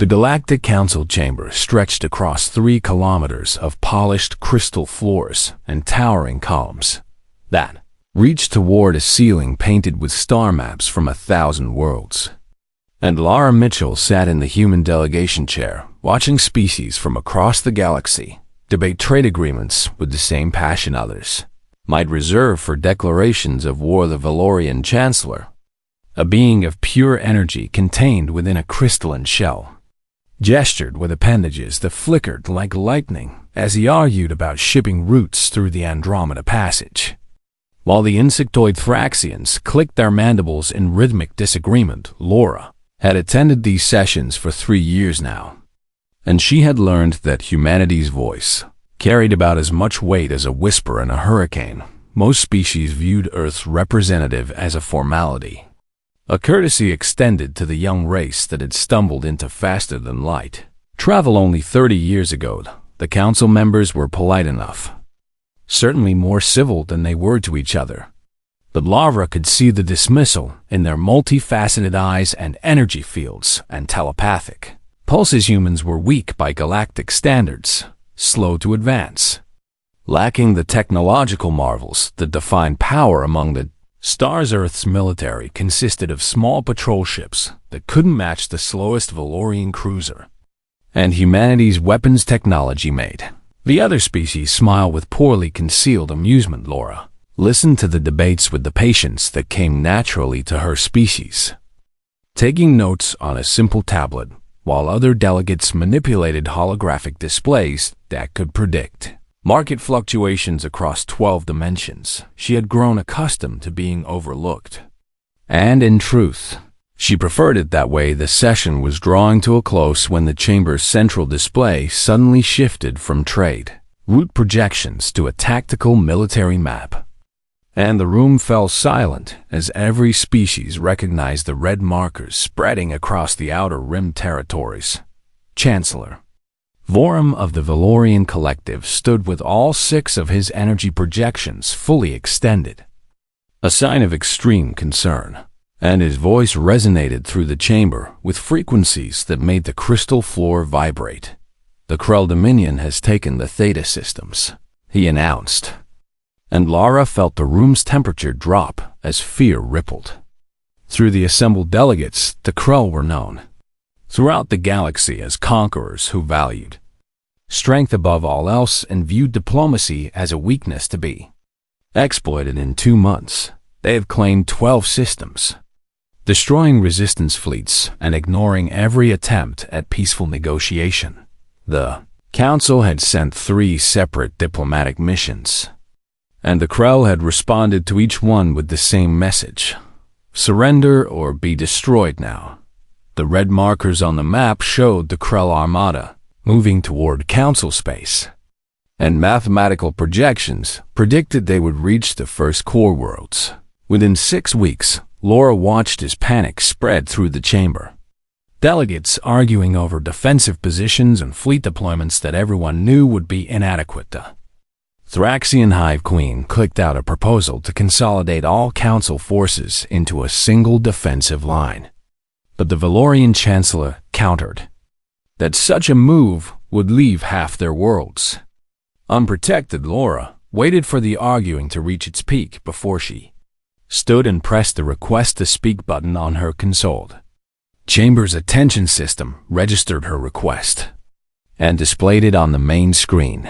The Galactic Council chamber stretched across 3 kilometers of polished crystal floors and towering columns that reached toward a ceiling painted with star maps from 1,000 worlds. And Lara Mitchell sat in the human delegation chair, watching species from across the galaxy debate trade agreements with the same passion others might reserve for declarations of war. The Valorian Chancellor, a being of pure energy contained within a crystalline shell, gestured with appendages that flickered like lightning as he argued about shipping routes through the Andromeda Passage. While the insectoid Thraxians clicked their mandibles in rhythmic disagreement, Laura had attended these sessions for 3 years now, and she had learned that humanity's voice carried about as much weight as a whisper in a hurricane. Most species viewed Earth's representative as a formality, a courtesy extended to the young race that had stumbled into faster-than-light travel only 30 years ago. The council members were polite enough, certainly more civil than they were to each other, but Lara could see the dismissal in their multifaceted eyes and energy fields and telepathic pulses. Humans were weak by galactic standards, slow to advance, lacking the technological marvels that define power among the stars. Earth's military consisted of small patrol ships that couldn't match the slowest Valorian cruiser, and humanity's weapons technology made the other species smile with poorly concealed amusement. Laura listened to the debates with the patience that came naturally to her species, taking notes on a simple tablet, while other delegates manipulated holographic displays that could predict market fluctuations across 12 dimensions. She had grown accustomed to being overlooked, and in truth, she preferred it that way. The session was drawing to a close when the chamber's central display suddenly shifted from trade route projections to a tactical military map, and the room fell silent as every species recognized the red markers spreading across the outer rim territories. Chancellor Vorum of the Valorian Collective stood with all 6 of his energy projections fully extended, a sign of extreme concern, and his voice resonated through the chamber with frequencies that made the crystal floor vibrate. The Krell Dominion has taken the Theta systems, he announced, and Lara felt the room's temperature drop as fear rippled through the assembled delegates. The Krell were known throughout the galaxy as conquerors who valued strength above all else and viewed diplomacy as a weakness to be exploited. In 2 months, they have claimed 12 systems, destroying resistance fleets and ignoring every attempt at peaceful negotiation. The Council had sent 3 separate diplomatic missions, and the Krell had responded to each one with the same message: surrender or be destroyed now. The red markers on the map showed the Krell armada moving toward Council space, and mathematical projections predicted they would reach the first core worlds within 6 weeks. Laura watched as panic spread through the chamber, delegates arguing over defensive positions and fleet deployments that everyone knew would be inadequate. The Thraxian Hive Queen clicked out a proposal to consolidate all Council forces into a single defensive line, but the Valorian Chancellor countered that such a move would leave half their worlds unprotected. Laura waited for the arguing to reach its peak before she stood and pressed the request to speak button on her console. Chamber's attention system registered her request and displayed it on the main screen,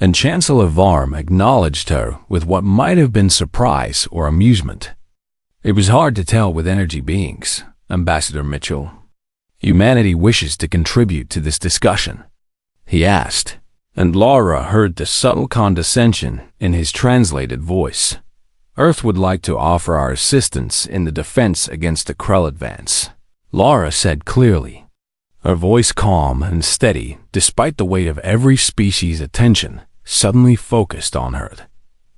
and Chancellor Varm acknowledged her with what might have been surprise or amusement. It was hard to tell with energy beings. Ambassador Mitchell, humanity wishes to contribute to this discussion, he asked, and Laura heard the subtle condescension in his translated voice. Earth would like to offer our assistance in the defense against the Krell advance, Laura said clearly, her voice calm and steady despite the weight of every species' attention suddenly focused on her.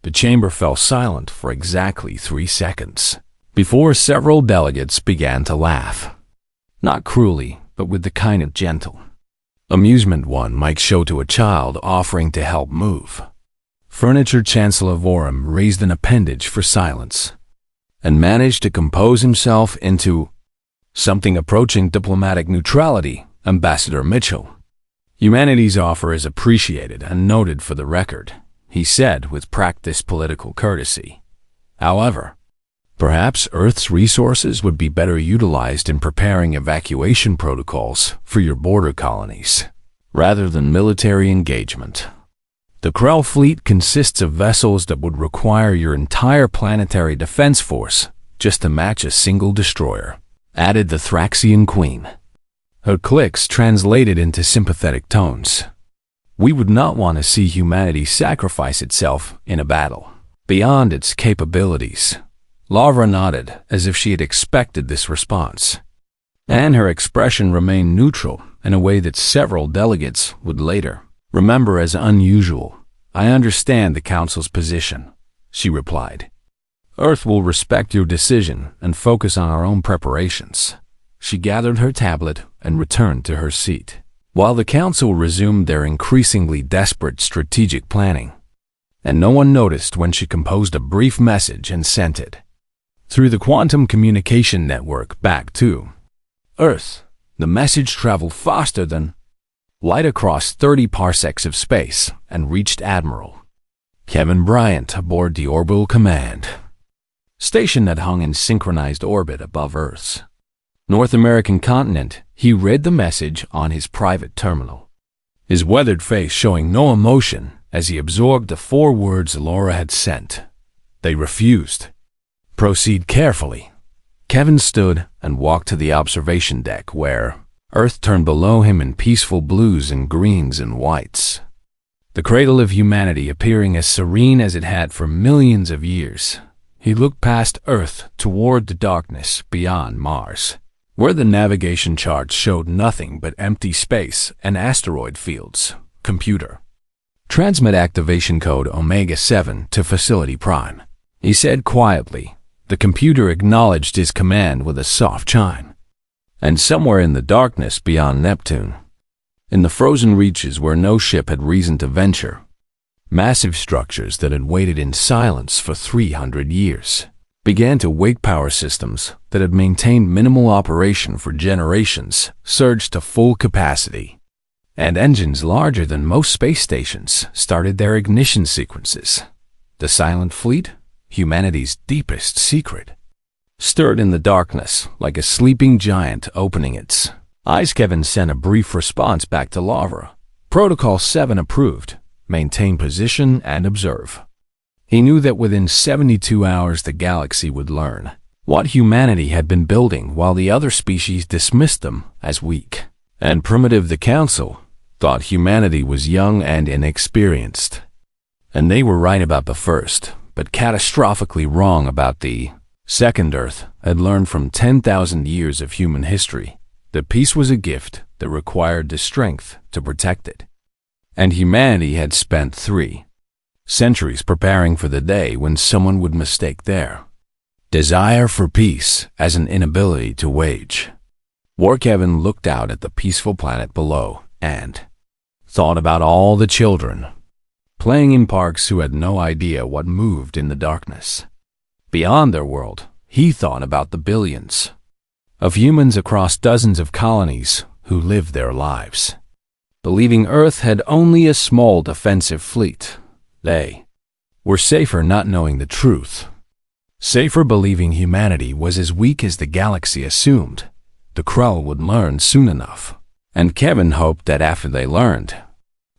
The chamber fell silent for exactly 3 seconds before several delegates began to laugh. Not cruelly, but with the kind of gentle amusement one might show to a child offering to help move furniture. Chancellor Vorum raised an appendage for silence and managed to compose himself into something approaching diplomatic neutrality. Ambassador Mitchell. Humanity's offer is appreciated and noted for the record, he said with practiced political courtesy. However, perhaps Earth's resources would be better utilized in preparing evacuation protocols for your border colonies, rather than military engagement. The Krell fleet consists of vessels that would require your entire planetary defense force just to match a single destroyer, added the Thraxian Queen. Her clicks translated into sympathetic tones. We would not want to see humanity sacrifice itself in a battle beyond its capabilities. Lavra nodded as if she had expected this response, and her expression remained neutral in a way that several delegates would later remember as unusual. I understand the Council's position, she replied. Earth will respect your decision and focus on our own preparations. She gathered her tablet and returned to her seat, while the Council resumed their increasingly desperate strategic planning. And no one noticed when she composed a brief message and sent it through the quantum communication network back to Earth. The message traveled faster than light across 30 parsecs of space and reached Admiral Kevin Bryant aboard the Orbital Command station that hung in synchronized orbit above Earth's North American continent. He read the message on his private terminal, his weathered face showing no emotion as he absorbed the 4 words Laura had sent. They refused. Proceed carefully. Kevin stood and walked to the observation deck where Earth turned below him in peaceful blues and greens and whites, the cradle of humanity appearing as serene as it had for millions of years. He looked past Earth toward the darkness beyond Mars, where the navigation charts showed nothing but empty space and asteroid fields. Computer, transmit activation code Omega-7 to Facility Prime, he said quietly. The computer acknowledged his command with a soft chime. And somewhere in the darkness beyond Neptune, in the frozen reaches where no ship had reason to venture, massive structures that had waited in silence for 300 years began to wake. Power systems that had maintained minimal operation for generations surged to full capacity, and engines larger than most space stations started their ignition sequences. The silent fleet, humanity's deepest secret, stirred in the darkness like a sleeping giant opening its eyes. Kevin sent a brief response back to Lavra. Protocol 7 approved. Maintain position and observe. He knew that within 72 hours the galaxy would learn what humanity had been building while the other species dismissed them as weak and primitive. The Council thought humanity was young and inexperienced, and they were right about the first, but catastrophically wrong about the second. Earth had learned from 10,000 years of human history that peace was a gift that required the strength to protect it. And humanity had spent 3 centuries preparing for the day when someone would mistake their desire for peace as an inability to wage war. Kevin looked out at the peaceful planet below and thought about all the children playing in parks who had no idea what moved in the darkness beyond their world. He thought about the billions of humans across dozens of colonies who lived their lives believing Earth had only a small defensive fleet. They were safer not knowing the truth, safer believing humanity was as weak as the galaxy assumed. The Krell would learn soon enough, and Kevin hoped that after they learned,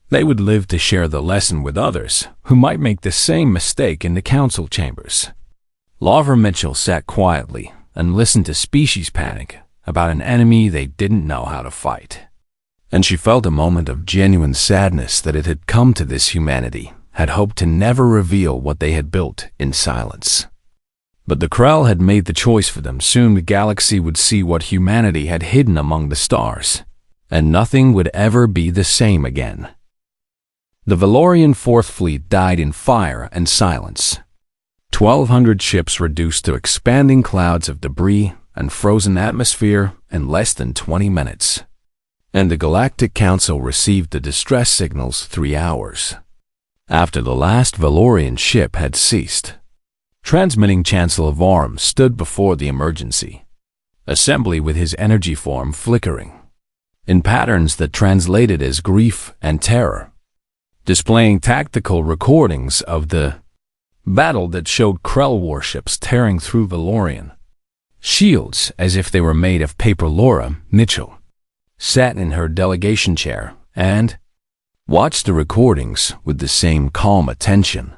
they would live to share the lesson with others who might make the same mistake in the council chambers. Lavra Mitchell sat quietly and listened to species panic about an enemy they didn't know how to fight. And she felt a moment of genuine sadness that it had come to this. Humanity had hoped to never reveal what they had built in silence. But the Krell had made the choice for them. Soon the galaxy would see what humanity had hidden among the stars, and nothing would ever be the same again. The Valorian Fourth Fleet died in fire and silence. 1,200 ships reduced to expanding clouds of debris and frozen atmosphere in less than 20 minutes. And the Galactic Council received the distress signals 3 hours after the last Valorian ship had ceased transmitting. Chancellor Vorm stood before the emergency assembly with his energy form flickering. in patterns that translated as grief and terror, displaying tactical recordings of the battle that showed Krell warships tearing through Valorian shields as if they were made of paper. Laura Mitchell sat in her delegation chair and watched the recordings with the same calm attention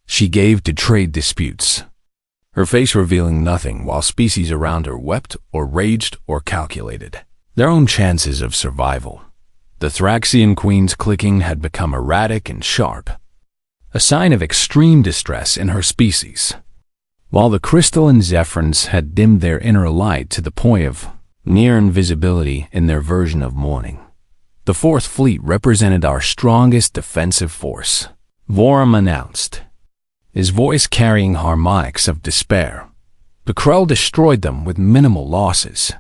she gave to trade disputes, her face revealing nothing while species around her wept or raged or calculated their own chances of survival. The Thraxian queen's clicking had become erratic and sharp, a sign of extreme distress in her species, while the crystalline Zephyrins had dimmed their inner light to the point of near invisibility in their version of mourning. The Fourth Fleet represented our strongest defensive force, Vorum announced, his voice carrying harmonics of despair. The Krell destroyed them with minimal losses,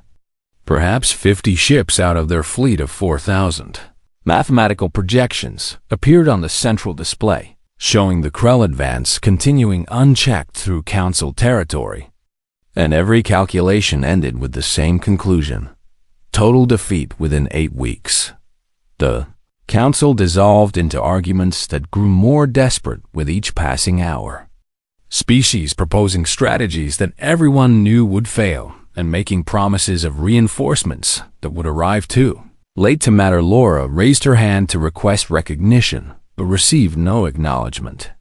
perhaps 50 ships out of their fleet of 4,000. Mathematical projections appeared on the central display, showing the Krell advance continuing unchecked through Council territory. And every calculation ended with the same conclusion: total defeat within 8 weeks. The Council dissolved into arguments that grew more desperate with each passing hour. Species proposing strategies that everyone knew would fail, and making promises of reinforcements that would arrive too. Late to matter, Laura raised her hand to request recognition, but received no acknowledgement.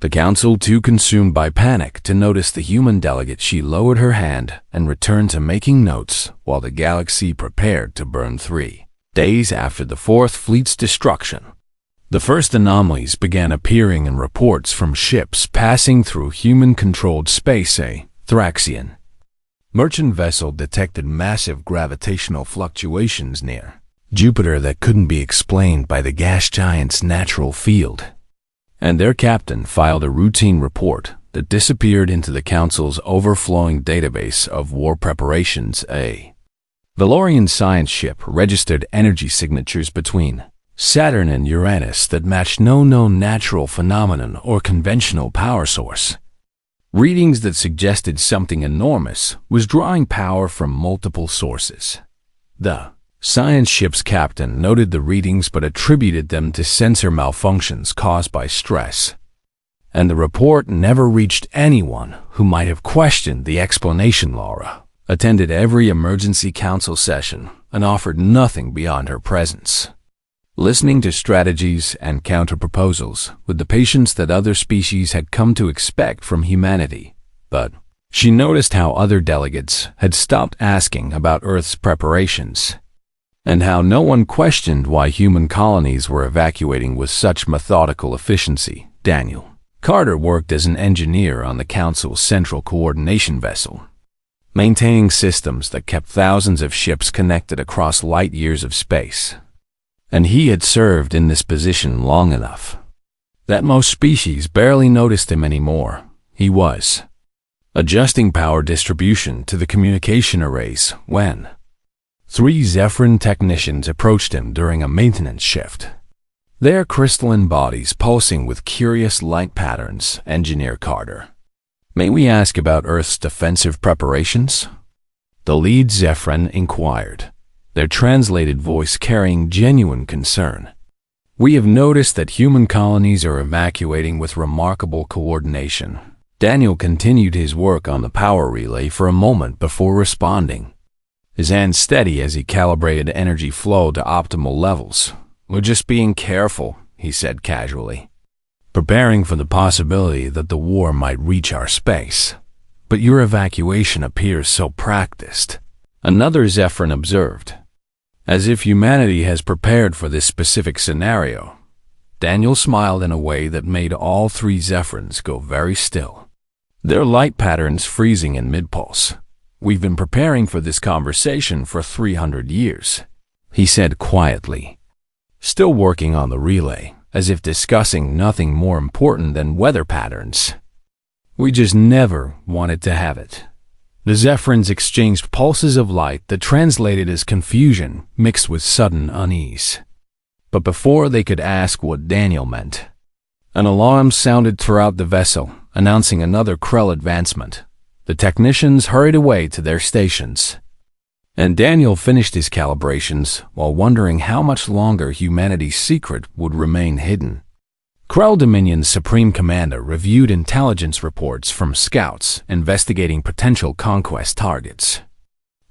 The Council, too consumed by panic to notice the human delegate, she lowered her hand and returned to making notes while the galaxy prepared to burn 3 days after the Fourth Fleet's destruction. The first anomalies began appearing in reports from ships passing through human-controlled space. A Thraxian merchant vessel detected massive gravitational fluctuations near Jupiter that couldn't be explained by the gas giant's natural field, and their captain filed a routine report that disappeared into the Council's overflowing database of war preparations. A Valorian science ship registered energy signatures between Saturn and Uranus that matched no known natural phenomenon or conventional power source. Readings that suggested something enormous was drawing power from multiple sources. The science ship's captain noted the readings but attributed them to sensor malfunctions caused by stress, and the report never reached anyone who might have questioned the explanation. Laura attended every emergency council session and offered nothing beyond her presence, listening to strategies and counter-proposals with the patience that other species had come to expect from humanity. But she noticed how other delegates had stopped asking about Earth's preparations, and how no one questioned why human colonies were evacuating with such methodical efficiency. Daniel Carter worked as an engineer on the Council's Central Coordination Vessel, maintaining systems that kept thousands of ships connected across light years of space. And he had served in this position long enough that most species barely noticed him anymore. He was adjusting power distribution to the communication arrays when 3 Zephyrin technicians approached him during a maintenance shift, their crystalline bodies pulsing with curious light patterns. Engineer Carter, may we ask about Earth's defensive preparations? The lead Zephyrin inquired, their translated voice carrying genuine concern. We have noticed that human colonies are evacuating with remarkable coordination. Daniel continued his work on the power relay for a moment before responding, his hand steady as he calibrated energy flow to optimal levels. We're just being careful, he said casually, preparing for the possibility that the war might reach our space. But your evacuation appears so practiced, another Zephyrin observed, as if humanity has prepared for this specific scenario. Daniel smiled in a way that made all 3 Zephyrins go very still, their light patterns freezing in mid-pulse. We've been preparing for this conversation for 300 years, he said quietly, still working on the relay, as if discussing nothing more important than weather patterns. We just never wanted to have it. The Zephyrins exchanged pulses of light that translated as confusion mixed with sudden unease. But before they could ask what Daniel meant, an alarm sounded throughout the vessel, announcing another Krell advancement. The technicians hurried away to their stations, And Daniel finished his calibrations while wondering how much longer humanity's secret would remain hidden. Krell Dominion's Supreme Commander reviewed intelligence reports from scouts investigating potential conquest targets.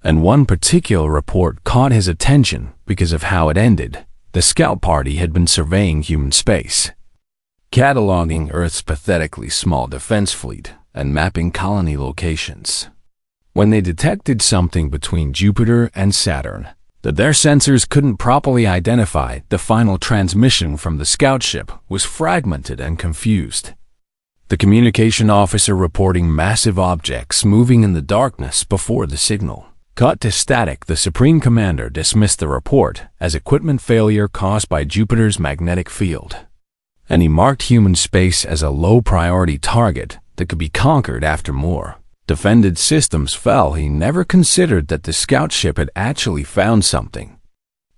And one particular report caught his attention because of how it ended. The scout party had been surveying human space, cataloging Earth's pathetically small defense fleet and mapping colony locations, when they detected something between Jupiter and Saturn that their sensors couldn't properly identify. The final transmission from the scout ship was fragmented and confused. The communication officer reporting massive objects moving in the darkness before the signal cut to static. The Supreme Commander dismissed the report as equipment failure caused by Jupiter's magnetic field, and he marked human space as a low-priority target that could be conquered after more defended systems fell. He never considered that the scout ship had actually found something,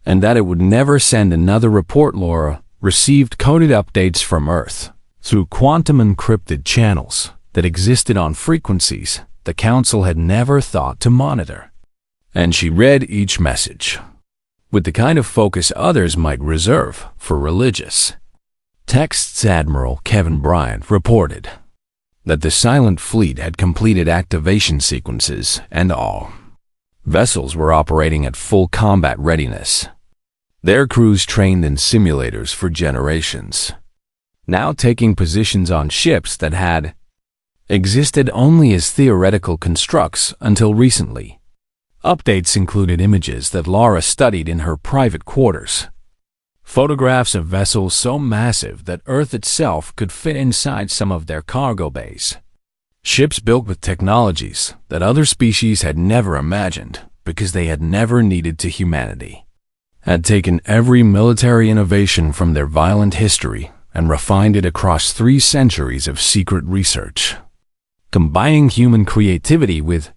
and that it would never send another report. Laura received coded updates from Earth through quantum encrypted channels that existed on frequencies the Council had never thought to monitor. And she read each message with the kind of focus others might reserve for religious texts. Admiral Kevin Bryant reported that the Silent Fleet had completed activation sequences and all vessels were operating at full combat readiness. Their crews trained in simulators for generations, now taking positions on ships that had existed only as theoretical constructs until recently. Updates included images that Laura studied in her private quarters, photographs of vessels so massive that Earth itself could fit inside some of their cargo bays, ships built with technologies that other species had never imagined because they had never needed to. Humanity had taken every military innovation from their violent history and refined it across 3 centuries of secret research, combining human creativity with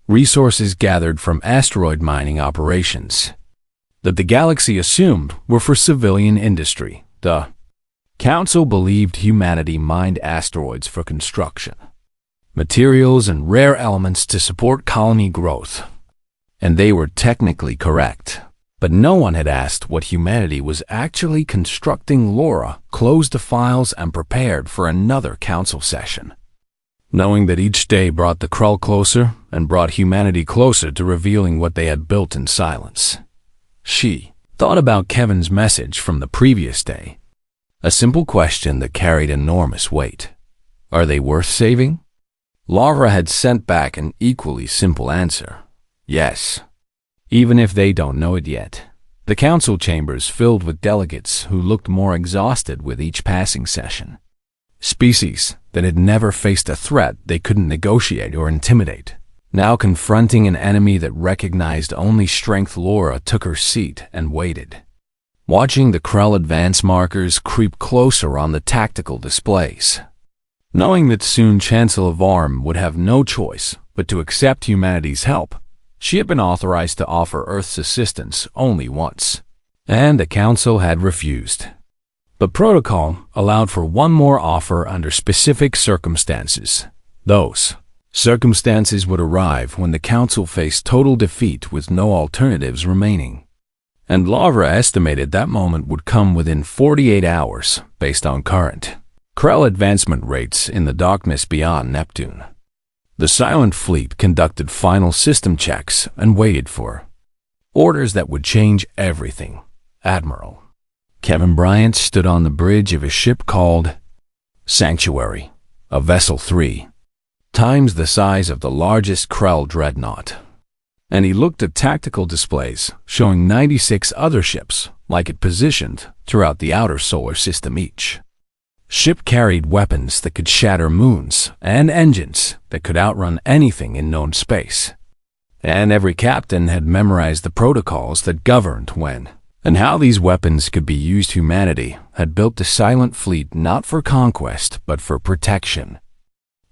resources gathered from asteroid mining operations that the galaxy assumed were for civilian industry. The Council believed humanity mined asteroids for construction, materials, and rare elements to support colony growth, and they were technically correct. But no one had asked what humanity was actually constructing. Laura closed the files and prepared for another Council session, knowing that each day brought the Krull closer and brought humanity closer to revealing what they had built in silence. She thought about Kevin's message from the previous day, a simple question that carried enormous weight. Are they worth saving? Laura had sent back an equally simple answer: yes, even if they don't know it yet. The Council chambers filled with delegates who looked more exhausted with each passing session. Species that had never faced a threat they couldn't negotiate or intimidate, now confronting an enemy that recognized only strength. Laura took her seat and waited, watching the Krull advance markers creep closer on the tactical displays, knowing that soon Chancellor Varm would have no choice but to accept humanity's help. She had been authorized to offer Earth's assistance only once, and the Council had refused. But protocol allowed for one more offer under specific circumstances. Those circumstances would arrive when the Council faced total defeat with no alternatives remaining. And Laura estimated that moment would come within 48 hours based on current Krull advancement rates in the darkness beyond Neptune. The Silent Fleet conducted final system checks and waited for orders that would change everything. Admiral Kevin Bryant stood on the bridge of a ship called Sanctuary, a vessel 3 times the size of the largest Krull dreadnought, and he looked at tactical displays showing 96 other ships like it positioned throughout the outer solar system. Each ship carried weapons that could shatter moons and engines that could outrun anything in known space, and every captain had memorized the protocols that governed when and how these weapons could be used. Humanity had built the Silent Fleet not for conquest but for protection,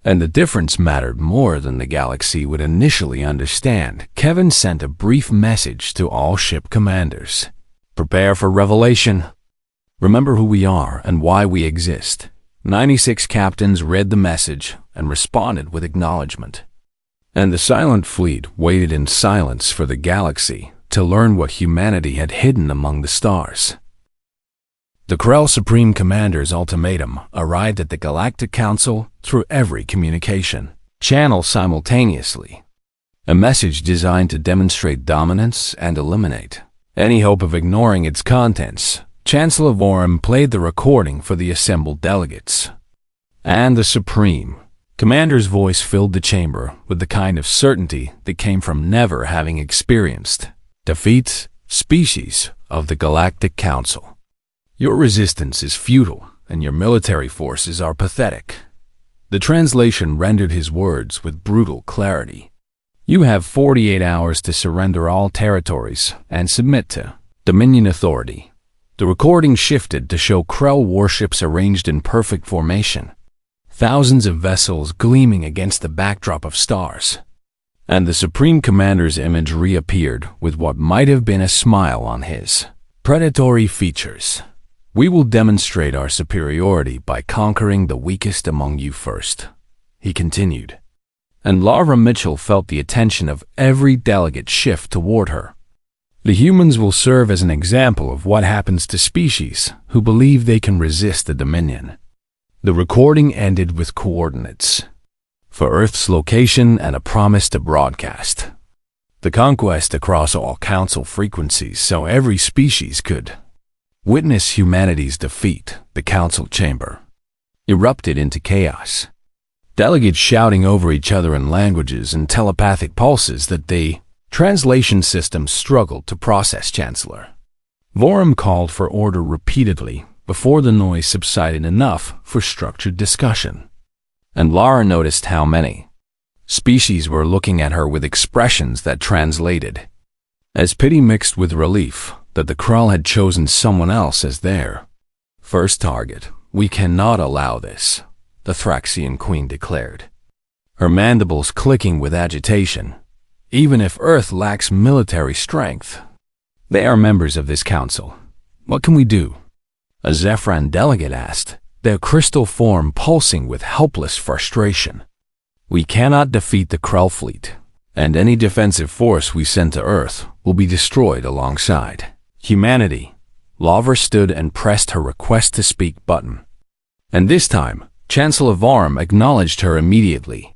and the difference mattered more than the galaxy would initially understand. Kevin sent a brief message to all ship commanders: prepare for revelation. Remember who we are and why we exist. 96 captains read the message and responded with acknowledgement. And the silent fleet waited in silence for the galaxy to learn what humanity had hidden among the stars. The Krell Supreme Commander's ultimatum arrived at the Galactic Council through every communication channel simultaneously, a message designed to demonstrate dominance and eliminate any hope of ignoring its contents. Chancellor Vorum played the recording for the assembled delegates, and the Supreme Commander's voice filled the chamber with the kind of certainty that came from never having experienced defeat species of the Galactic Council. Your resistance is futile, and your military forces are pathetic. The translation rendered his words with brutal clarity. You have 48 hours to surrender all territories and submit to Dominion authority. The recording shifted to show Krell warships arranged in perfect formation, thousands of vessels gleaming against the backdrop of stars. And the Supreme Commander's image reappeared with what might have been a smile on his predatory features. We will demonstrate our superiority by conquering the weakest among you first, he continued. And Lara Mitchell felt the attention of every delegate shift toward her. The humans will serve as an example of what happens to species who believe they can resist the Dominion. The recording ended with coordinates for Earth's location and a promise to broadcast the conquest across all council frequencies so every species could witness humanity's defeat. The council chamber erupted into chaos, delegates shouting over each other in languages and telepathic pulses that the translation system struggled to process. Chancellor Vorum called for order repeatedly before the noise subsided enough for structured discussion. And Lara noticed how many species were looking at her with expressions that translated as pity mixed with relief that the Krell had chosen someone else as their first target. We cannot allow this, the Thraxian Queen declared, her mandibles clicking with agitation. Even if Earth lacks military strength, they are members of this council. What can we do? A Zephyran delegate asked, their crystal form pulsing with helpless frustration. We cannot defeat the Krell fleet, and any defensive force we send to Earth will be destroyed alongside humanity. Lara stood and pressed her request to speak button. And this time, Chancellor Vorum acknowledged her immediately,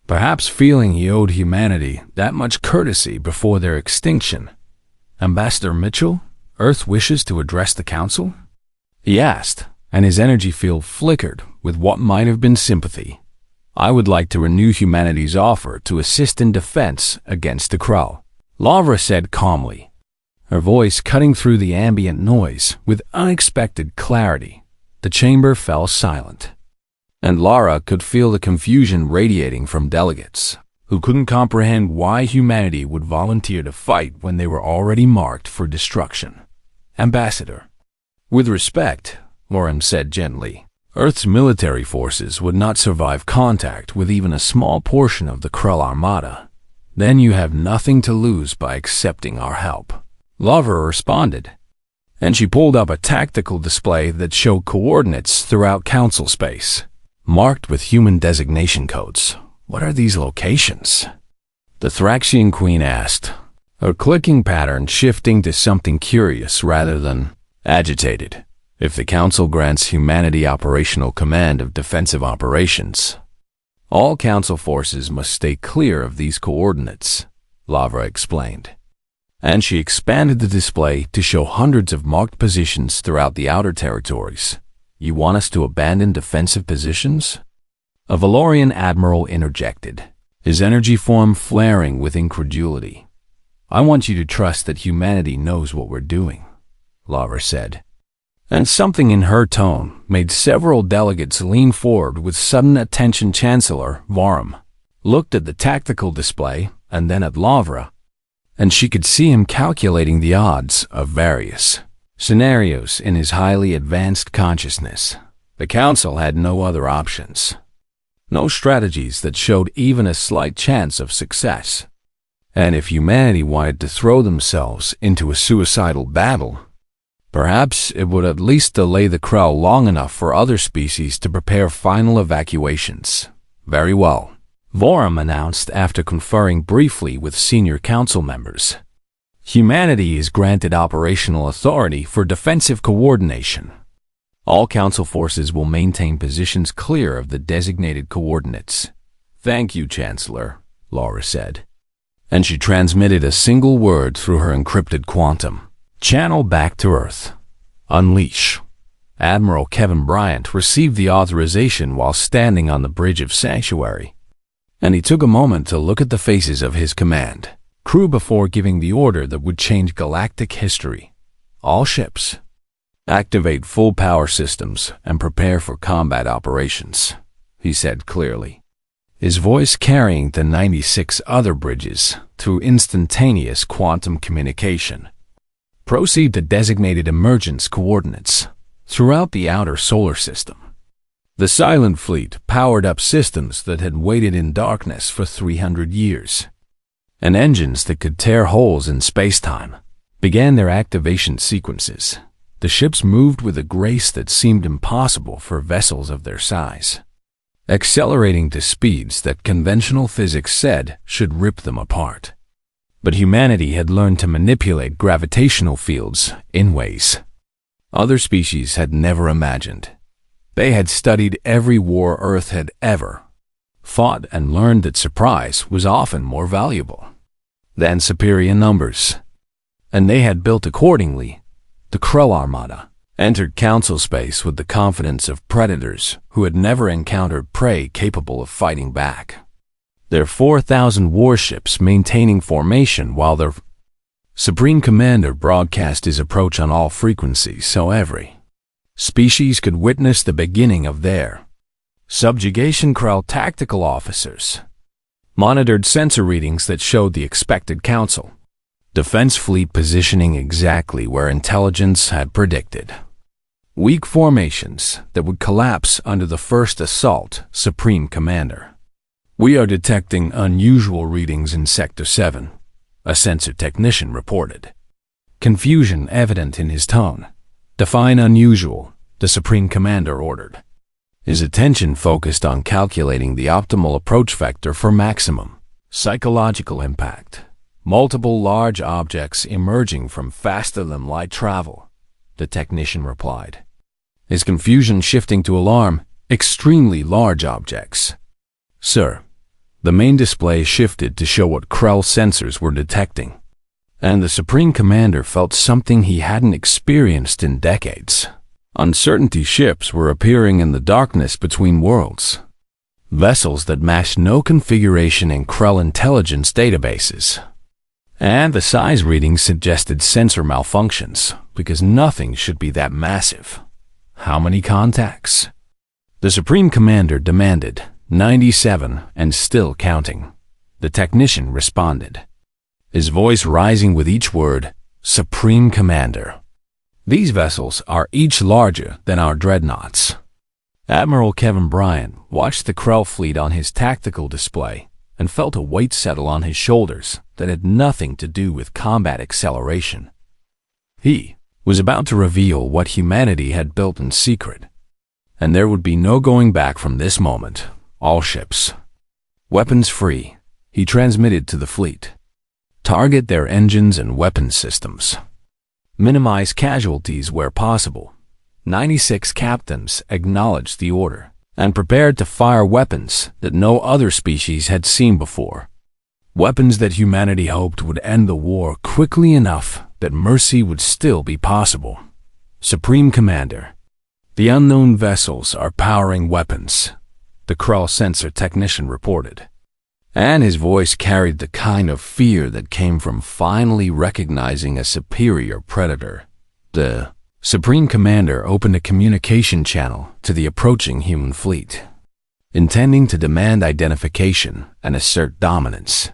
perhaps feeling he owed humanity that much courtesy before their extinction. Ambassador Mitchell, Earth wishes to address the council? He asked, and his energy field flickered with what might have been sympathy. I would like to renew humanity's offer to assist in defense against the Krell, Lara said calmly, her voice cutting through the ambient noise with unexpected clarity. The chamber fell silent, and Lara could feel the confusion radiating from delegates who couldn't comprehend why humanity would volunteer to fight when they were already marked for destruction. Ambassador, with respect, Vorum said gently, Earth's military forces would not survive contact with even a small portion of the Krell Armada. Then you have nothing to lose by accepting our help, Lara responded, and she pulled up a tactical display that showed coordinates throughout council space, marked with human designation codes. What are these locations? The Thraxian Queen asked, her clicking pattern shifting to something curious rather than agitated. If the Council grants humanity operational command of defensive operations, all Council forces must stay clear of these coordinates, Lara explained. And she expanded the display to show hundreds of marked positions throughout the outer territories. You want us to abandon defensive positions? A Valorian admiral interjected, his energy form flaring with incredulity. I want you to trust that humanity knows what we're doing, Lara said. And something in her tone made several delegates lean forward with sudden attention. Chancellor Vorum looked at the tactical display and then at Lara, and she could see him calculating the odds of various scenarios in his highly advanced consciousness. The Council had no other options, no strategies that showed even a slight chance of success. And if humanity wanted to throw themselves into a suicidal battle, perhaps it would at least delay the Krell long enough for other species to prepare final evacuations. Very well, Vorum announced after conferring briefly with senior council members. Humanity is granted operational authority for defensive coordination. All council forces will maintain positions clear of the designated coordinates. Thank you, Chancellor, Laura said. And she transmitted a single word through her encrypted quantum. Channel back to Earth. Unleash. Admiral Kevin Bryant received the authorization while standing on the bridge of Sanctuary, and he took a moment to look at the faces of his command crew before giving the order that would change galactic history. All ships, activate full power systems and prepare for combat operations, he said clearly, his voice carrying the 96 other bridges through instantaneous quantum communication. Proceed to designated emergence coordinates throughout the outer solar system. The Silent Fleet powered up systems that had waited in darkness for 300 years, and engines that could tear holes in space-time began their activation sequences. The ships moved with a grace that seemed impossible for vessels of their size, accelerating to speeds that conventional physics said should rip them apart. But humanity had learned to manipulate gravitational fields in ways other species had never imagined. They had studied every war Earth had ever fought and learned that surprise was often more valuable than superior numbers. And they had built accordingly. The Krell Armada entered council space with the confidence of predators who had never encountered prey capable of fighting back. Their 4,000 warships maintaining formation while their Supreme Commander broadcast his approach on all frequencies so every species could witness the beginning of their subjugation. Krell tactical officers monitored sensor readings that showed the expected council defense fleet positioning exactly where intelligence had predicted. Weak formations that would collapse under the first assault. Supreme Commander, we are detecting unusual readings in Sector 7. A sensor technician reported, confusion evident in his tone. Define unusual, the Supreme Commander ordered, his attention focused on calculating the optimal approach vector for maximum psychological impact. Multiple large objects emerging from faster-than-light travel, the technician replied, his confusion shifting to alarm. Extremely large objects. Sir, the main display shifted to show what Krell sensors were detecting, and the Supreme Commander felt something he hadn't experienced in decades. Uncertainty ships were appearing in the darkness between worlds, vessels that matched no configuration in Krell intelligence databases. And the size readings suggested sensor malfunctions, because nothing should be that massive. How many contacts? The Supreme Commander demanded. 97 and still counting, the technician responded, his voice rising with each word. Supreme Commander, these vessels are each larger than our dreadnoughts. Admiral Kevin Bryant watched the Krell fleet on his tactical display and felt a weight settle on his shoulders that had nothing to do with combat acceleration. He was about to reveal what humanity had built in secret, and there would be no going back from this moment. All ships, weapons free, he transmitted to the fleet. Target their engines and weapons systems. Minimize casualties where possible. 96 captains acknowledged the order and prepared to fire weapons that no other species had seen before. Weapons that humanity hoped would end the war quickly enough that mercy would still be possible. Supreme Commander, the unknown vessels are powering weapons, the Krell sensor technician reported, and his voice carried the kind of fear that came from finally recognizing a superior predator. The Supreme Commander opened a communication channel to the approaching human fleet, intending to demand identification and assert dominance.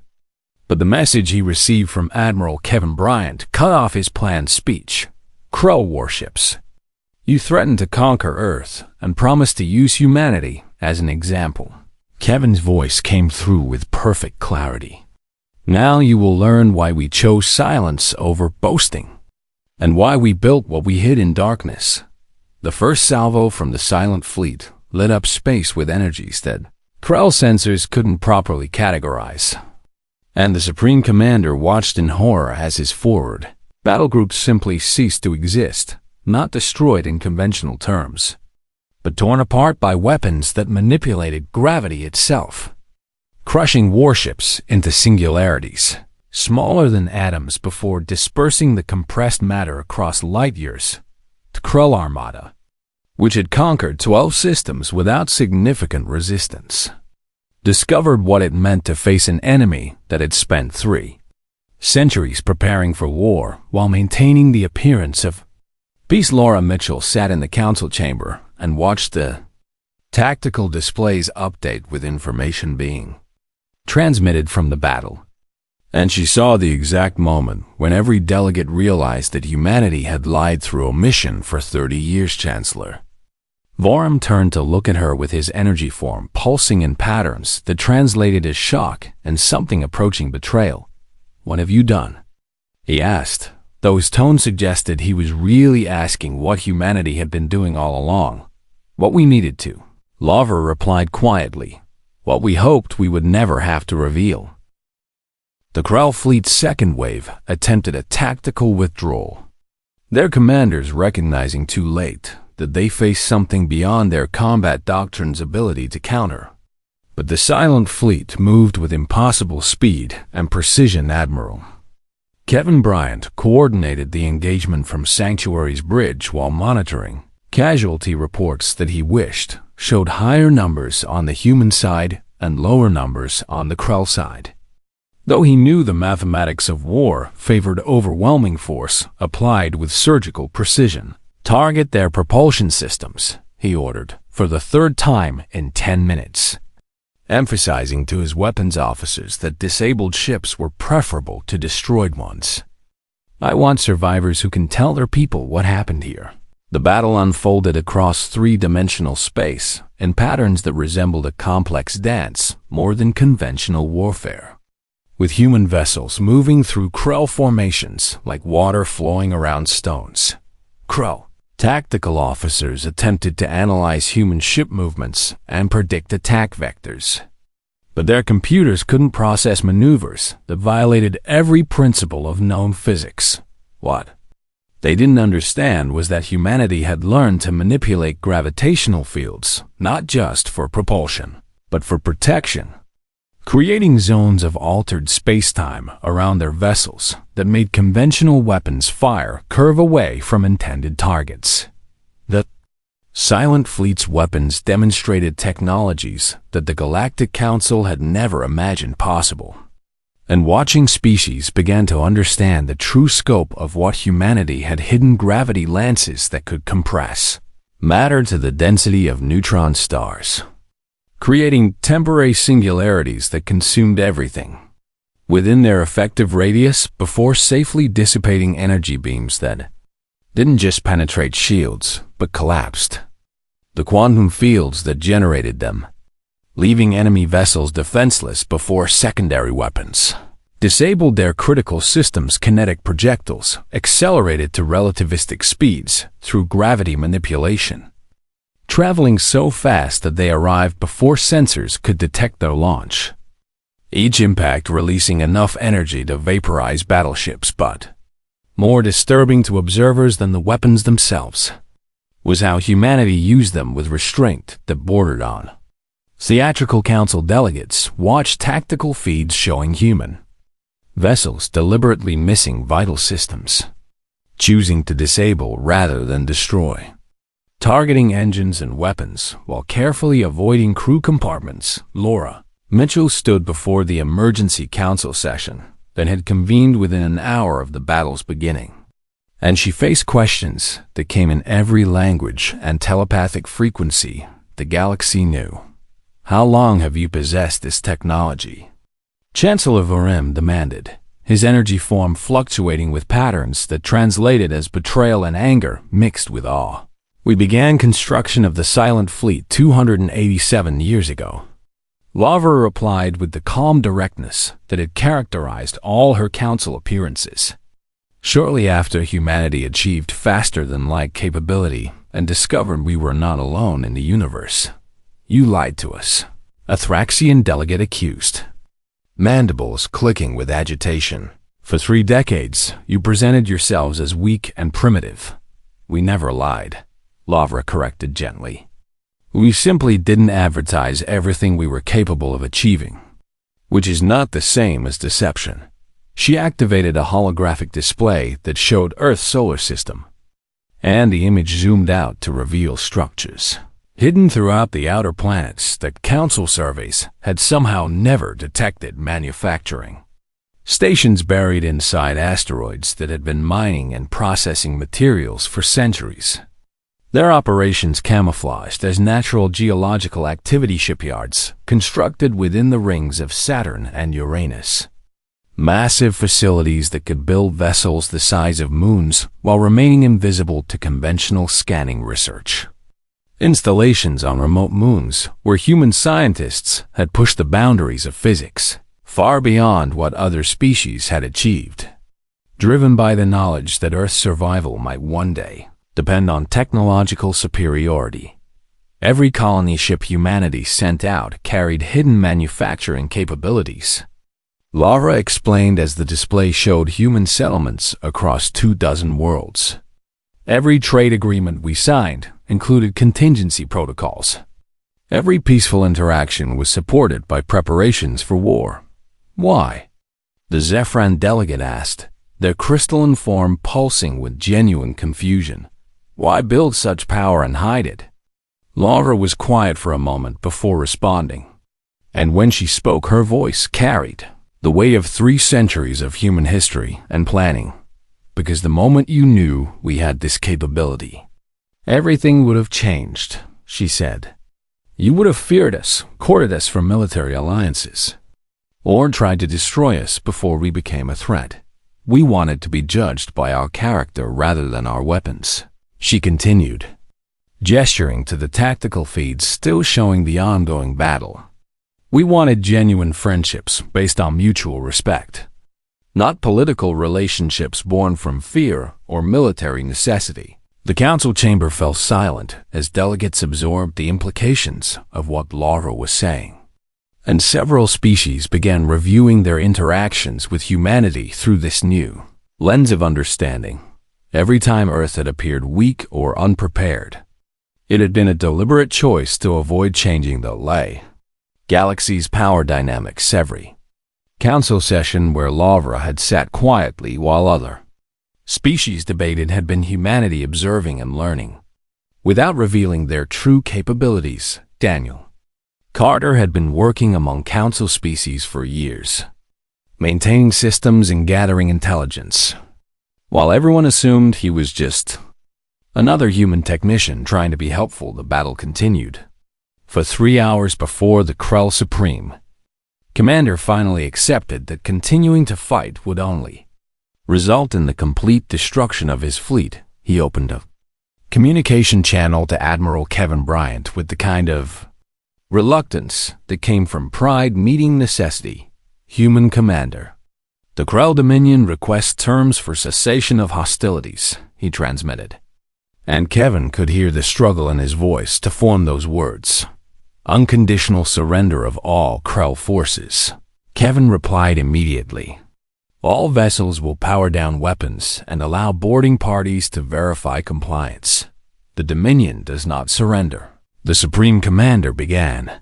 But the message he received from Admiral Kevin Bryant cut off his planned speech. Krell warships, you threatened to conquer Earth and promised to use humanity as an example. Kevin's voice came through with perfect clarity. Now you will learn why we chose silence over boasting, and why we built what we hid in darkness. The first salvo from the Silent Fleet lit up space with energies that Krell sensors couldn't properly categorize, and the Supreme Commander watched in horror as his forward battlegroups simply ceased to exist, not destroyed in conventional terms, but torn apart by weapons that manipulated gravity itself, crushing warships into singularities smaller than atoms before dispersing the compressed matter across light years. The Krell Armada, which had conquered 12 systems without significant resistance, discovered what it meant to face an enemy that had spent 3 centuries preparing for war while maintaining the appearance of peace. Laura Mitchell sat in the council chamber and watched the tactical displays update with information being transmitted from the battle. And she saw the exact moment when every delegate realized that humanity had lied through omission for 30 years. Chancellor Vorum turned to look at her with his energy form pulsing in patterns that translated as shock and something approaching betrayal. "What have you done?" he asked, though his tone suggested he was really asking what humanity had been doing all along. "What we needed to," Lawver replied quietly. "What we hoped we would never have to reveal." The Krell fleet's second wave attempted a tactical withdrawal, their commanders recognizing too late that they faced something beyond their combat doctrine's ability to counter. But the silent fleet moved with impossible speed and precision. Admiral Kevin Bryant coordinated the engagement from Sanctuary's bridge while monitoring casualty reports that he wished showed higher numbers on the human side and lower numbers on the Krell side. Though he knew the mathematics of war favored overwhelming force applied with surgical precision. "Target their propulsion systems," he ordered, for the 3rd time in 10 minutes, emphasizing to his weapons officers that disabled ships were preferable to destroyed ones. "I want survivors who can tell their people what happened here." The battle unfolded across 3-dimensional space in patterns that resembled a complex dance more than conventional warfare, with human vessels moving through Krell formations like water flowing around stones. Krell tactical officers attempted to analyze human ship movements and predict attack vectors, but their computers couldn't process maneuvers that violated every principle of known physics. What they didn't understand was that humanity had learned to manipulate gravitational fields not just for propulsion, but for protection, creating zones of altered space-time around their vessels that made conventional weapons fire curve away from intended targets. The Silent Fleet's weapons demonstrated technologies that the Galactic Council had never imagined possible, and watching species began to understand the true scope of what humanity had hidden: gravity lances that could compress matter to the density of neutron stars, creating temporary singularities that consumed everything within their effective radius before safely dissipating energy beams that didn't just penetrate shields, but collapsed the quantum fields that generated them, leaving enemy vessels defenseless before secondary weapons disabled their critical systems. Kinetic projectiles accelerated to relativistic speeds through gravity manipulation, traveling so fast that they arrived before sensors could detect their launch, each impact releasing enough energy to vaporize battleships. But more disturbing to observers than the weapons themselves was how humanity used them with restraint that bordered on theatrical. Council delegates watched tactical feeds showing human vessels deliberately missing vital systems, choosing to disable rather than destroy, targeting engines and weapons while carefully avoiding crew compartments. Laura Mitchell stood before the emergency council session that had convened within an hour of the battle's beginning, and she faced questions that came in every language and telepathic frequency the galaxy knew. "How long have you possessed this technology?" Chancellor Vorum demanded, his energy form fluctuating with patterns that translated as betrayal and anger mixed with awe. "We began construction of the Silent Fleet 287 years ago," Lawver replied with the calm directness that had characterized all her council appearances. "Shortly after humanity achieved faster-than-light capability and discovered we were not alone in the universe. You lied to us. a Thraxian delegate accused, mandibles clicking with agitation. For 3 decades, you presented yourselves as weak and primitive. We never lied, Lavra corrected gently. We simply didn't advertise everything we were capable of achieving, which is not the same as deception. She activated a holographic display that showed Earth's solar system, and the image zoomed out to reveal structures hidden throughout the outer planets that Council surveys had somehow never detected manufacturing. Stations buried inside asteroids that had been mining and processing materials for centuries. Their operations camouflaged as natural geological activity shipyards constructed within the rings of Saturn and Uranus. Massive facilities that could build vessels the size of moons while remaining invisible to conventional scanning research. Installations on remote moons where human scientists had pushed the boundaries of physics far beyond what other species had achieved, driven by the knowledge that Earth's survival might one day depend on technological superiority. Every colony ship humanity sent out carried hidden manufacturing capabilities. Lavra explained as the display showed human settlements across 24 worlds. Every trade agreement we signed included contingency protocols. Every peaceful interaction was supported by preparations for war. Why? The Zephyran delegate asked, their crystalline form pulsing with genuine confusion. Why build such power and hide it? Lavra was quiet for a moment before responding, and when she spoke, her voice carried the weight of 3 centuries of human history and planning. Because the moment you knew we had this capability, everything would have changed, she said. You would have feared us, courted us for military alliances, or tried to destroy us before we became a threat. We wanted to be judged by our character rather than our weapons, she continued, gesturing to the tactical feeds still showing the ongoing battle. We wanted genuine friendships based on mutual respect, not political relationships born from fear or military necessity. The council chamber fell silent as delegates absorbed the implications of what Lavra was saying, and several species began reviewing their interactions with humanity through this new lens of understanding. Every time Earth had appeared weak or unprepared, it had been a deliberate choice to avoid changing the galaxy's power dynamics. Every council session where Lavra had sat quietly while other species debated had been humanity observing and learning, without revealing their true capabilities. Daniel Carter had been working among council species for years, maintaining systems and gathering intelligence, while everyone assumed he was just another human technician trying to be helpful. The battle continued. For 3 hours before the Krell Supreme Commander finally accepted that continuing to fight would only result in the complete destruction of his fleet. He opened a communication channel to Admiral Kevin Bryant with the kind of reluctance that came from pride meeting necessity. Human Commander, the Krell Dominion requests terms for cessation of hostilities, he transmitted. And Kevin could hear the struggle in his voice to form those words. Unconditional surrender of all Krell forces. Kevin replied immediately. All vessels will power down weapons and allow boarding parties to verify compliance. The Dominion does not surrender, the Supreme Commander began.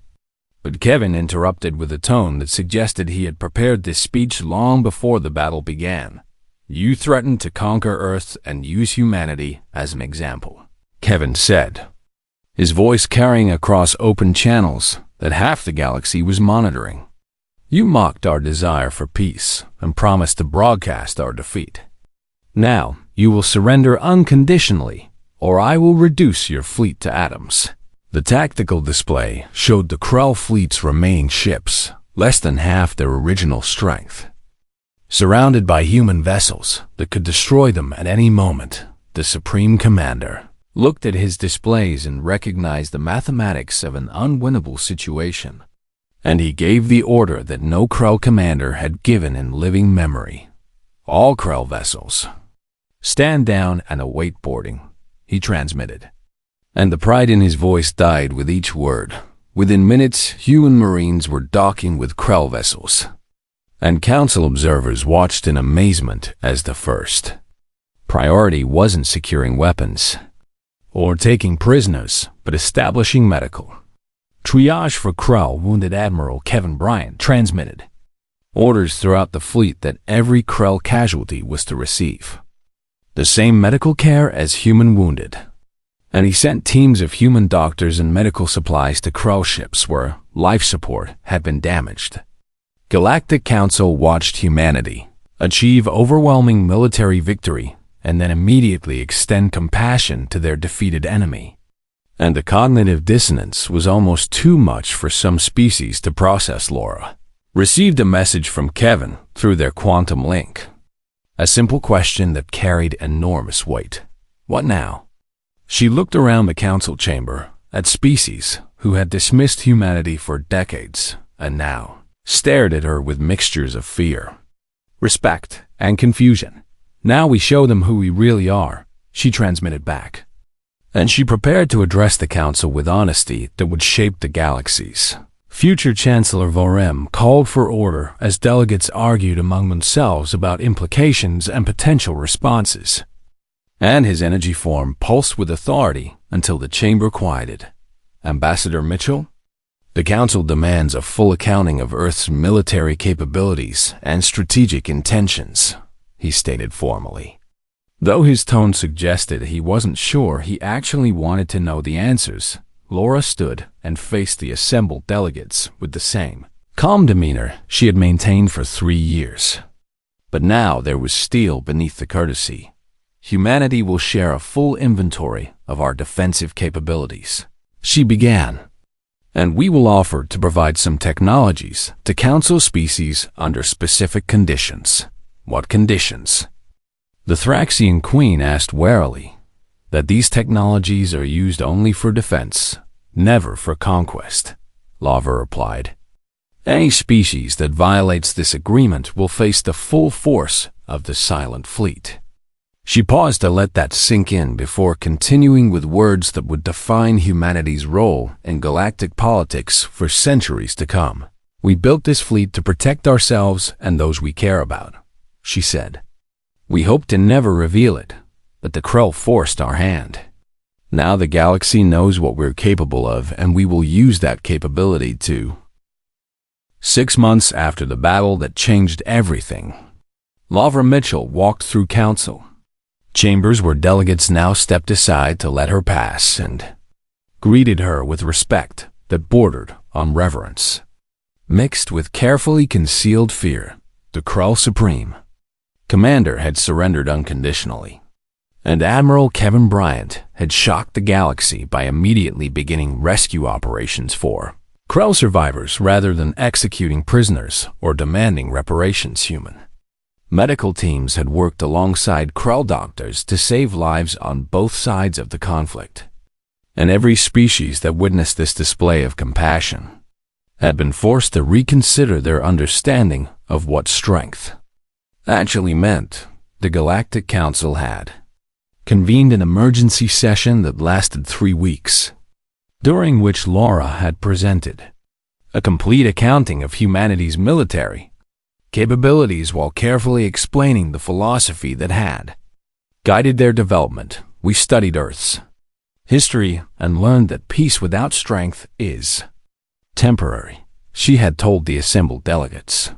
But Kevin interrupted with a tone that suggested he had prepared this speech long before the battle began. You threatened to conquer Earth and use humanity as an example, Kevin said, his voice carrying across open channels that half the galaxy was monitoring. You mocked our desire for peace and promised to broadcast our defeat. Now you will surrender unconditionally, or I will reduce your fleet to atoms. The tactical display showed the Krell fleet's remaining ships, less than half their original strength, surrounded by human vessels that could destroy them at any moment. The Supreme Commander looked at his displays and recognized the mathematics of an unwinnable situation, and he gave the order that no Krell commander had given in living memory. All Krell vessels, stand down and await boarding, he transmitted, and the pride in his voice died with each word. Within minutes, human marines were docking with Krell vessels, and Council observers watched in amazement as the first priority wasn't securing weapons or taking prisoners, but establishing medical triage for Krell. Wounded Admiral Kevin Bryant transmitted orders throughout the fleet that every Krell casualty was to receive the same medical care as human wounded, and he sent teams of human doctors and medical supplies to Krell ships where life support had been damaged. Galactic Council watched humanity achieve overwhelming military victory and then immediately extend compassion to their defeated enemy. And the cognitive dissonance was almost too much for some species to process. Laura received a message from Kevin through their quantum link. A simple question that carried enormous weight. What now? She looked around the council chamber at species who had dismissed humanity for decades and now stared at her with mixtures of fear, respect, and confusion. Now we show them who we really are, she transmitted back. And she prepared to address the council with honesty that would shape the galaxies. Future Chancellor Vorem called for order as delegates argued among themselves about implications and potential responses. And his energy form pulsed with authority until the chamber quieted. Ambassador Mitchell? The Council demands a full accounting of Earth's military capabilities and strategic intentions, he stated formally. Though his tone suggested he wasn't sure he actually wanted to know the answers, Laura stood and faced the assembled delegates with the same calm demeanor she had maintained for 3 years. But now there was steel beneath the courtesy. Humanity will share a full inventory of our defensive capabilities, she began. And we will offer to provide some technologies to council species under specific conditions. What conditions? The Thraxian Queen asked warily. That these technologies are used only for defense, never for conquest, Lava replied. Any species that violates this agreement will face the full force of the Silent Fleet. She paused to let that sink in before continuing with words that would define humanity's role in galactic politics for centuries to come. We built this fleet to protect ourselves and those we care about, she said. We hope to never reveal it, but the Krell forced our hand. Now the galaxy knows what we're capable of, and we will use that capability to. 6 months after the battle that changed everything, Lavra Mitchell walked through council chambers where delegates now stepped aside to let her pass and greeted her with respect that bordered on reverence, mixed with carefully concealed fear. The Krell Supreme Commander had surrendered unconditionally, and Admiral Kevin Bryant had shocked the galaxy by immediately beginning rescue operations for Krell survivors rather than executing prisoners or demanding reparations. Human medical teams had worked alongside Krell doctors to save lives on both sides of the conflict, and every species that witnessed this display of compassion had been forced to reconsider their understanding of what strength actually meant. The Galactic Council had convened an emergency session that lasted 3 weeks, during which Laura had presented a complete accounting of humanity's military capabilities while carefully explaining the philosophy that had guided their development. We studied Earth's history and learned that peace without strength is temporary, she had told the assembled delegates.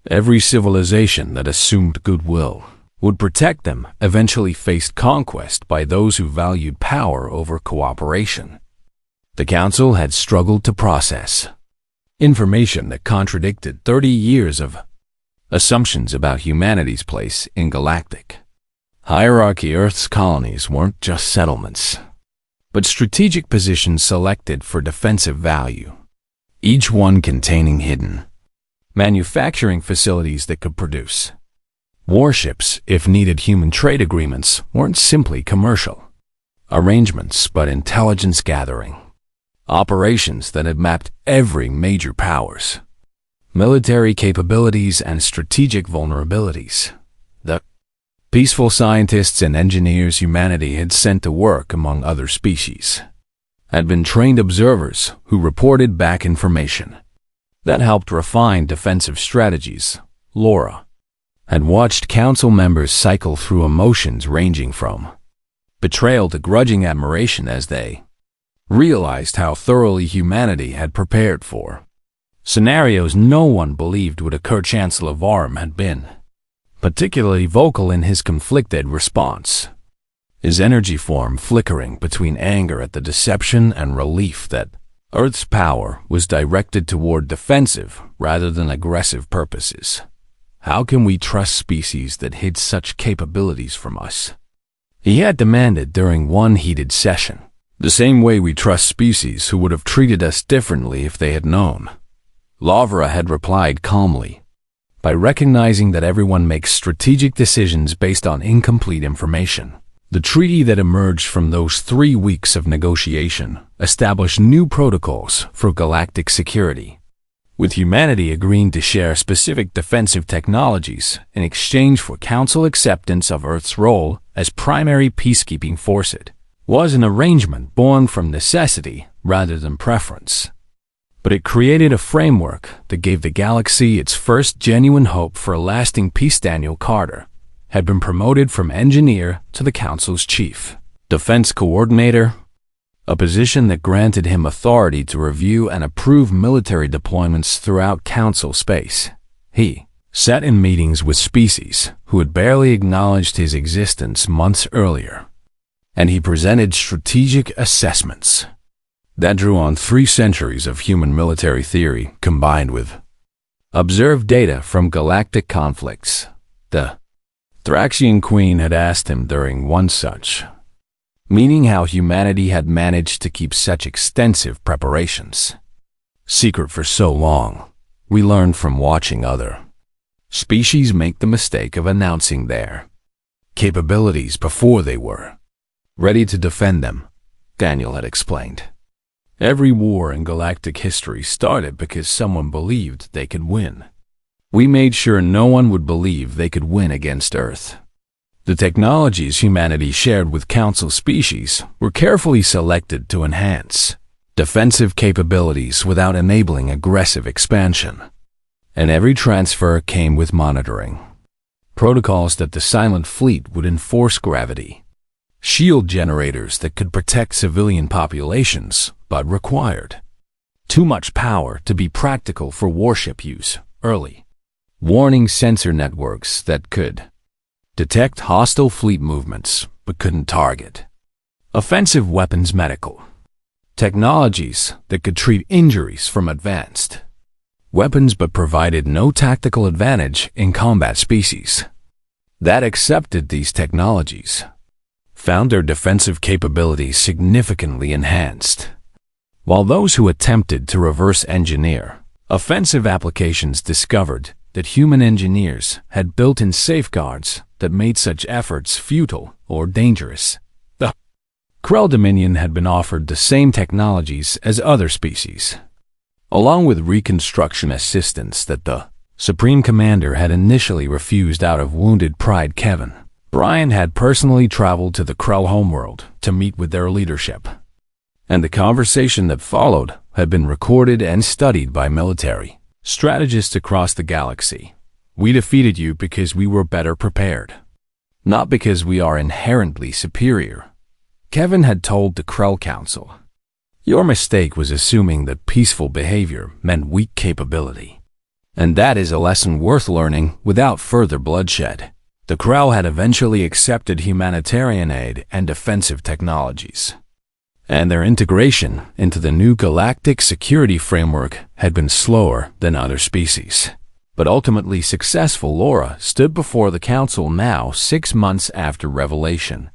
Every civilization that assumed goodwill would protect them eventually faced conquest by those who valued power over cooperation. The Council had struggled to process information that contradicted 30 years of assumptions about humanity's place in galactic hierarchy. Earth's colonies weren't just settlements, but strategic positions selected for defensive value, each one containing hidden manufacturing facilities that could produce warships if needed. Human trade agreements weren't simply commercial arrangements, but intelligence gathering operations that had mapped every major power's military capabilities and strategic vulnerabilities. The peaceful scientists and engineers humanity had sent to work among other species had been trained observers who reported back information that helped refine defensive strategies. Laura had watched council members cycle through emotions ranging from betrayal to grudging admiration as they realized how thoroughly humanity had prepared for scenarios no one believed would occur. Chancellor Varm had been particularly vocal in his conflicted response, his energy form flickering between anger at the deception and relief that Earth's power was directed toward defensive rather than aggressive purposes. How can we trust species that hid such capabilities from us? He had demanded during one heated session. The same way we trust species who would have treated us differently if they had known. Lavra had replied calmly, by recognizing that everyone makes strategic decisions based on incomplete information. The treaty that emerged from those 3 weeks of negotiation established new protocols for galactic security, with humanity agreeing to share specific defensive technologies in exchange for Council acceptance of Earth's role as primary peacekeeping force. It was an arrangement born from necessity rather than preference, but it created a framework that gave the galaxy its first genuine hope for a lasting peace. Daniel Carter had been promoted from engineer to the Council's chief defense coordinator, a position that granted him authority to review and approve military deployments throughout Council space. He sat in meetings with species who had barely acknowledged his existence months earlier, and he presented strategic assessments that drew on 3 centuries of human military theory combined with observed data from galactic conflicts. The Thraxian Queen had asked him during one such meaning how humanity had managed to keep such extensive preparations secret for so long. We learned from watching other species make the mistake of announcing their capabilities before they were ready to defend them, Daniel had explained. Every war in galactic history started because someone believed they could win. We made sure no one would believe they could win against Earth. The technologies humanity shared with Council species were carefully selected to enhance defensive capabilities without enabling aggressive expansion. And every transfer came with monitoring protocols that the Silent Fleet would enforce gravity shield generators that could protect civilian populations but required too much power to be practical for warship use. Early warning sensor networks that could detect hostile fleet movements but couldn't target offensive weapons. Medical technologies that could treat injuries from advanced weapons but provided no tactical advantage in combat. Species that accepted these technologies found their defensive capabilities significantly enhanced, while those who attempted to reverse engineer offensive applications discovered that human engineers had built-in safeguards that made such efforts futile or dangerous. The Krell Dominion had been offered the same technologies as other species, along with reconstruction assistance that the Supreme Commander had initially refused out of wounded pride. Kevin Brian had personally traveled to the Krell homeworld to meet with their leadership, and the conversation that followed had been recorded and studied by military strategists across the galaxy. We defeated you because we were better prepared, not because we are inherently superior, Kevin had told the Krell Council. Your mistake was assuming that peaceful behavior meant weak capability, and that is a lesson worth learning without further bloodshed. The Krell had eventually accepted humanitarian aid and defensive technologies, and their integration into the new galactic security framework had been slower than other species, but ultimately successful. Laura stood before the Council now 6 months after revelation,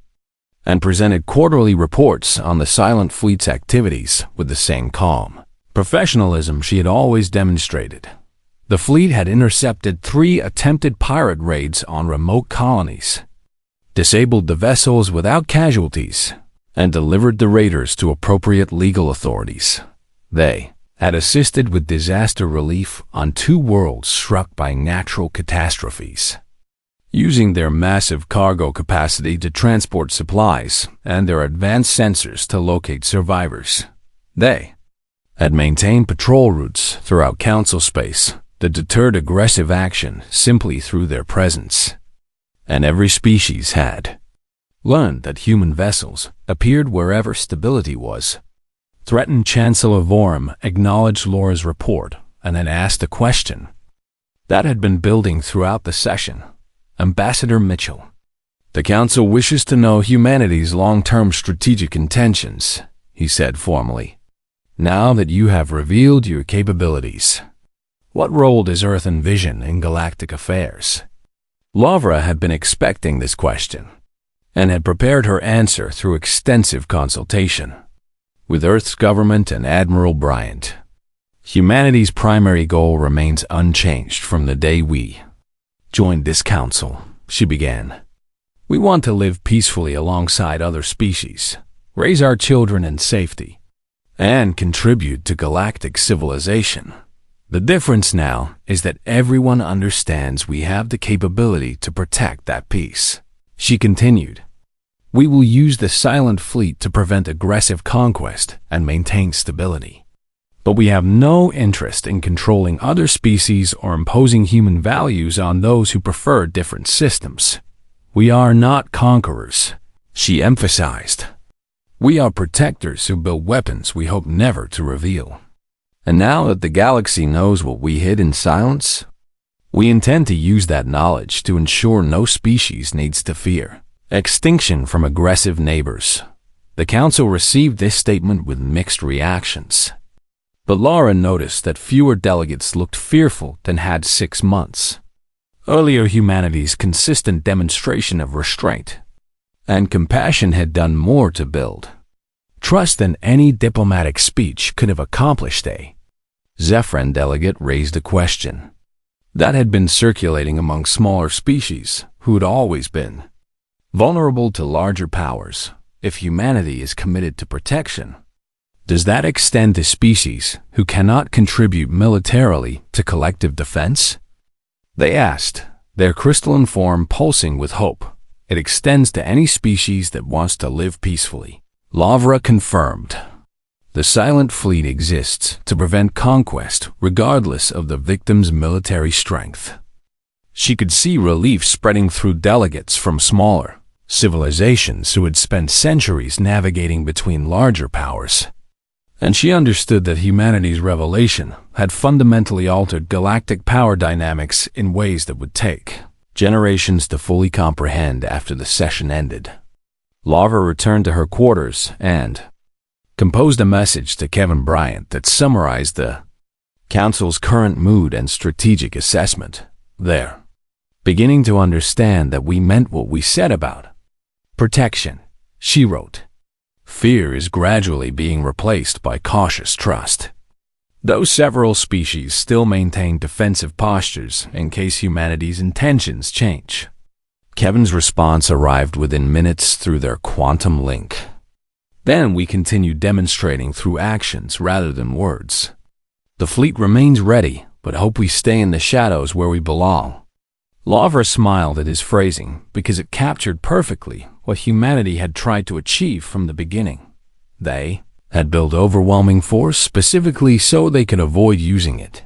and presented quarterly reports on the Silent Fleet's activities with the same calm professionalism she had always demonstrated. The fleet had intercepted 3 attempted pirate raids on remote colonies, disabled the vessels without casualties, and delivered the raiders to appropriate legal authorities. They had assisted with disaster relief on 2 worlds struck by natural catastrophes, using their massive cargo capacity to transport supplies and their advanced sensors to locate survivors. They had maintained patrol routes throughout Council space that deterred aggressive action simply through their presence. And every species had learned that human vessels appeared wherever stability was. Threatened Chancellor Vorum acknowledged Laura's report and then asked a question that had been building throughout the session. Ambassador Mitchell, the Council wishes to know humanity's long-term strategic intentions, he said formally. Now that you have revealed your capabilities, what role does Earth envision in galactic affairs? Lavra had been expecting this question and had prepared her answer through extensive consultation with Earth's government and Admiral Bryant. Humanity's primary goal remains unchanged from the day we joined this council, she began. We want to live peacefully alongside other species, raise our children in safety, and contribute to galactic civilization. The difference now is that everyone understands we have the capability to protect that peace. She continued, we will use the silent fleet to prevent aggressive conquest and maintain stability. But we have no interest in controlling other species or imposing human values on those who prefer different systems. We are not conquerors, she emphasized. We are protectors who build weapons we hope never to reveal. And now that the galaxy knows what we hid in silence, we intend to use that knowledge to ensure no species needs to fear extinction from aggressive neighbors. The Council received this statement with mixed reactions. But Laura noticed that fewer delegates looked fearful than had 6 months earlier. Humanity's consistent demonstration of restraint and compassion had done more to build trust than any diplomatic speech could have accomplished. A Zephyrin delegate raised a question that had been circulating among smaller species who had always been vulnerable to larger powers. If humanity is committed to protection, does that extend to species who cannot contribute militarily to collective defense? They asked, their crystalline form pulsing with hope. It extends to any species that wants to live peacefully. Lavra confirmed. The silent fleet exists to prevent conquest regardless of the victim's military strength. She could see relief spreading through delegates from smaller civilizations who had spent centuries navigating between larger powers. And she understood that humanity's revelation had fundamentally altered galactic power dynamics in ways that would take generations to fully comprehend. After the session ended, Lavra returned to her quarters and composed a message to Kevin Bryant that summarized the Council's current mood and strategic assessment. They're beginning to understand that we meant what we said about protection, she wrote. Fear is gradually being replaced by cautious trust. Though several species still maintain defensive postures in case humanity's intentions change. Kevin's response arrived within minutes through their quantum link. Then we continue demonstrating through actions rather than words. The fleet remains ready, but hope we stay in the shadows where we belong. Lavra smiled at his phrasing because it captured perfectly what humanity had tried to achieve from the beginning. They had built overwhelming force specifically so they could avoid using it.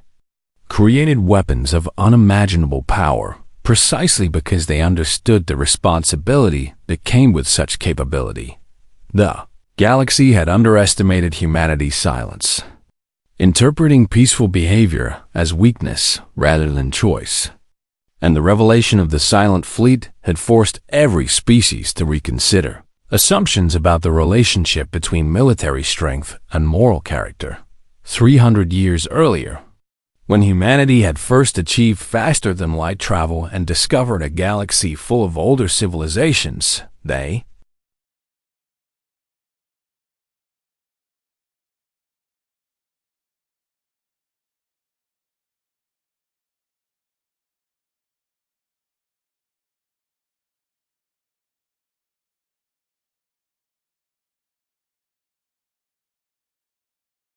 Created weapons of unimaginable power precisely because they understood the responsibility that came with such capability. The galaxy had underestimated humanity's silence, interpreting peaceful behavior as weakness rather than choice. And the revelation of the silent fleet had forced every species to reconsider assumptions about the relationship between military strength and moral character. 300 years earlier, when humanity had first achieved faster-than-light travel and discovered a galaxy full of older civilizations, they